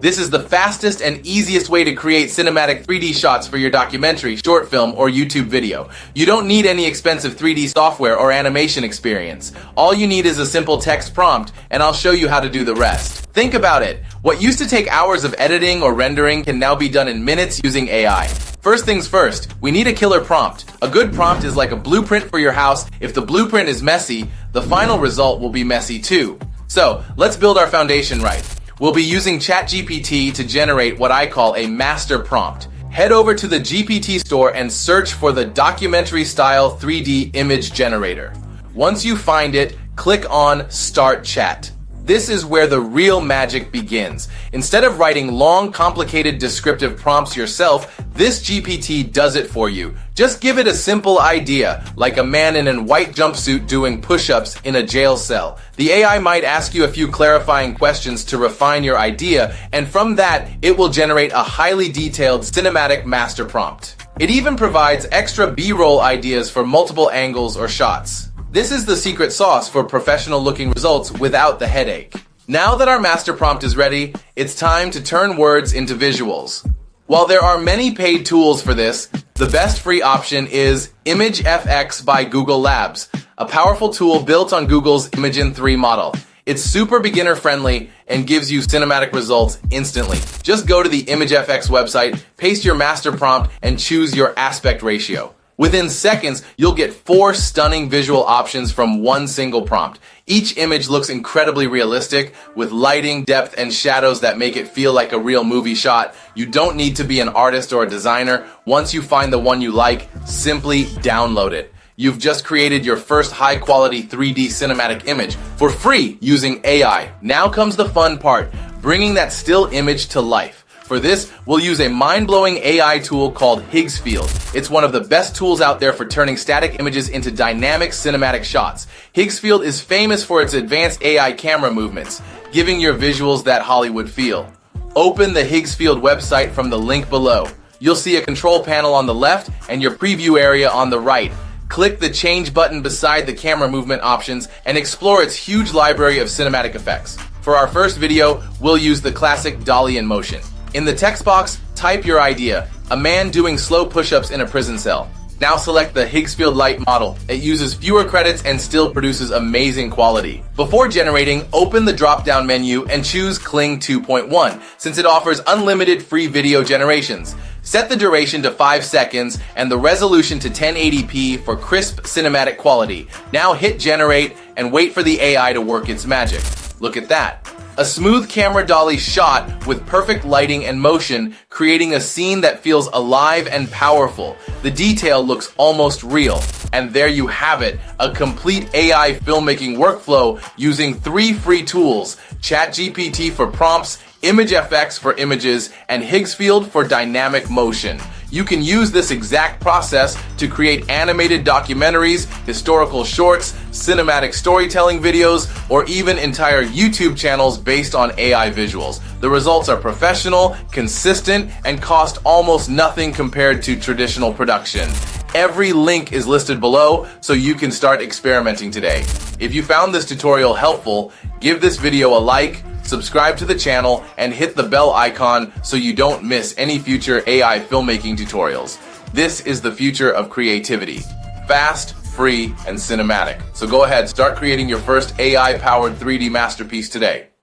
This is the fastest and easiest way to create cinematic 3D shots for your documentary, short film, or YouTube video. You don't need any expensive 3D software or animation experience. All you need is a simple text prompt, and I'll show you how to do the rest. Think about it. What used to take hours of editing or rendering can now be done in minutes using AI. First things first, we need a killer prompt. A good prompt is like a blueprint for your house. If the blueprint is messy, the final result will be messy too. So, let's build our foundation right. We'll be using ChatGPT to generate what I call a master prompt. Head over to the GPT Store and search for the documentary-style 3D image generator. Once you find it, click on Start Chat. This is where the real magic begins. Instead of writing long, complicated descriptive prompts yourself, this GPT does it for you. Just give it a simple idea, like a man in a white jumpsuit doing push-ups in a jail cell. The AI might ask you a few clarifying questions to refine your idea, and from that, it will generate a highly detailed cinematic master prompt. It even provides extra B-roll ideas for multiple angles or shots. This is the secret sauce for professional-looking results without the headache. Now that our master prompt is ready, it's time to turn words into visuals. While there are many paid tools for this, the best free option is ImageFX by Google Labs, a powerful tool built on Google's Imagen 3 model. It's super beginner-friendly and gives you cinematic results instantly. Just go to the ImageFX website, paste your master prompt, and choose your aspect ratio. Within seconds, you'll get 4 stunning visual options from one single prompt. Each image looks incredibly realistic, with lighting, depth, and shadows that make it feel like a real movie shot. You don't need to be an artist or a designer. Once you find the one you like, simply download it. You've just created your first high-quality 3D cinematic image for free using AI. Now comes the fun part, bringing that still image to life. For this, we'll use a mind-blowing AI tool called Higgsfield. It's one of the best tools out there for turning static images into dynamic cinematic shots. Higgsfield is famous for its advanced AI camera movements, giving your visuals that Hollywood feel. Open the Higgsfield website from the link below. You'll see a control panel on the left and your preview area on the right. Click the change button beside the camera movement options and explore its huge library of cinematic effects. For our first video, we'll use the classic dolly in motion. In the text box, type your idea, a man doing slow push-ups in a prison cell. Now select the Higgsfield Light model. It uses fewer credits and still produces amazing quality. Before generating, open the drop-down menu and choose Kling 2.1, since it offers unlimited free video generations. Set the duration to 5 seconds and the resolution to 1080p for crisp cinematic quality. Now hit generate and wait for the AI to work its magic. Look at that. A smooth camera dolly shot with perfect lighting and motion, creating a scene that feels alive and powerful. The detail looks almost real. And there you have it, a complete AI filmmaking workflow using 3 free tools: ChatGPT for prompts, ImageFX for images, and Higgsfield for dynamic motion. You can use this exact process to create animated documentaries, historical shorts, cinematic storytelling videos, or even entire YouTube channels based on AI visuals. The results are professional, consistent, and cost almost nothing compared to traditional production. Every link is listed below so you can start experimenting today. If you found this tutorial helpful, give this video a like, subscribe to the channel, and hit the bell icon so you don't miss any future AI filmmaking tutorials. This is the future of creativity. Fast, free, and cinematic. So go ahead, start creating your first AI-powered 3D masterpiece today.